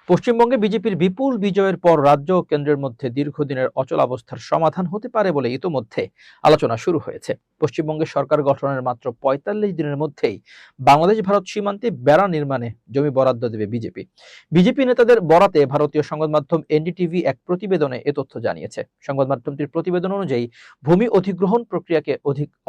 পশ্চিমবঙ্গে বিজেপির বিপুল বিজয়ের পর রাজ্য ও কেন্দ্রের মধ্যে দীর্ঘদিনের অচলাবস্থার সমাধান হতে পারে বলে ইতোমধ্যে আলোচনা শুরু হয়েছে। পশ্চিমবঙ্গে সরকার গঠনের মাত্র ৪৫ দিনের মধ্যেই বাংলাদেশ ভারত সীমান্তে বেড়া নির্মাণে জমি বরাদ্দ দেবে বিজেপি। বিজেপি নেতাদের বরাতে ভারতীয় সংবাদ মাধ্যম এনডিটিভি এক প্রতিবেদনে এ তথ্য জানিয়েছে। সংবাদ মাধ্যমটির প্রতিবেদন অনুযায়ী ভূমি অধিগ্রহণ প্রক্রিয়াকে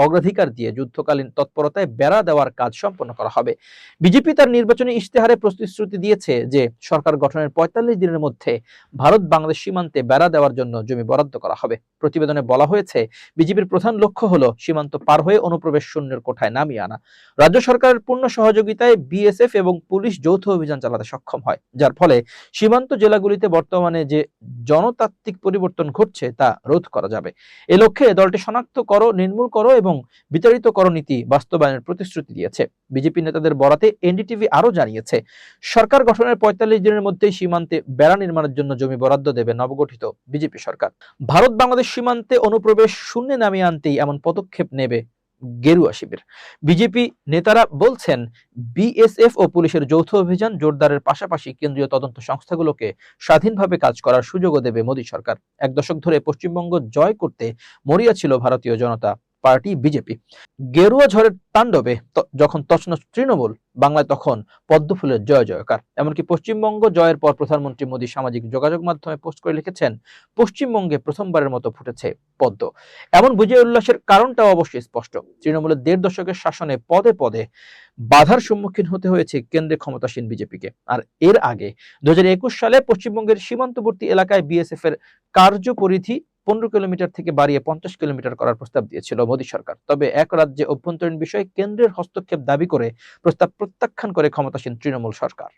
অগ্রাধিকার দিয়ে যুদ্ধকালীন তৎপরতায় বেড়া দেওয়ার কাজ সম্পন্ন করা হবে। বিজেপি তার নির্বাচনী ইশতেহারে প্রতিশ্রুতি দিয়েছে যে সরকার গঠনের ৪৫ দিনের মধ্যে ভারত বাংলাদেশ সীমান্তে বেড়া দেওয়ার জন্য জমি বরাদ্দ করা হবে। প্রতিবেদনে বলা হয়েছে, বিজেপির প্রধান লক্ষ্য হলো সীমান্ত পার হয়ে অনুপ্রবেশ শূন্যের কোঠায় নামিয়ে আনা। রাজ্য সরকারের পূর্ণ সহযোগিতায় বিএসএফ এবং পুলিশ যৌথ অভিযান চালাতে সক্ষম হয়, যার ফলে সীমান্ত জেলাগুলিতে বর্তমানে যে জনতাত্ত্বিক পরিবর্তন ঘটছে তা রোধ করা যাবে। এ লক্ষ্যে দলটি শনাক্ত করো, নির্মূল করো এবং বিতাড়িত করো নীতি বাস্তবায়নের প্রতিশ্রুতি দিয়েছে। বিজেপি নেতাদের বরাতে এনডিটিভি আরো জানিয়েছে, সরকার গঠনের ৪৫ দিনের মধ্যেই সীমান্তে বেড়া নির্মাণের জন্য জমি বরাদ্দ দেবে নবগঠিত বিজেপি সরকার। ভারত বাংলাদেশ সীমান্তে অনুপ্রবেশ শূন্যে নামিয়ে আনতেই এমন পদক্ষেপ নেবে গেরুয়া শিবির। বিজেপি নেতারা বলছেন, বিএসএফ ও পুলিশের যৌথ অভিযান জোরদারের পাশাপাশি কেন্দ্রীয় তদন্ত সংস্থাগুলোকে স্বাধীনভাবে কাজ করার সুযোগও দেবে মোদী সরকার। এক দশক ধরে পশ্চিমবঙ্গ জয় করতে মরিয়া ছিল ভারতীয় জনতা পার্টি বিজেপি। গেরুয়া ঝড়ের তাণ্ডবে যখন তছনছ তৃণমূল, বাংলায় তখন পদ্মফুলের জয় জয়কার। এমনকি পশ্চিমবঙ্গ জয়ের পর প্রধানমন্ত্রী মোদী সামাজিক যোগাযোগ মাধ্যমে পোস্ট করে লিখেছেন, পশ্চিমবঙ্গে প্রথমবারের মতো ফুটেছে পদ্ম। এমন বিজয় উল্লাসের কারণটাও অবশ্যই স্পষ্ট। তৃণমূলের ১.৫ দশকের শাসনে পদে পদে বাধার সম্মুখীন হতে হয়েছে কেন্দ্রে ক্ষমতাসীন বিজেপিকে। আর এর আগে ২০২১ সালে পশ্চিমবঙ্গের সীমান্তবর্তী এলাকায় বিএসএফ এর কার্যপরিধি ১৫ কিলোমিটার থেকে বাড়িয়ে ৫০ কিলোমিটার করার প্রস্তাব দিয়েছিল মোদী সরকার। তবে এক রাজ্যে অভ্যন্তরীণ বিষয়ে কেন্দ্রের হস্তক্ষেপ দাবি করে প্রস্তাব প্রত্যাখ্যান করে ক্ষমতাসীন তৃণমূল সরকার।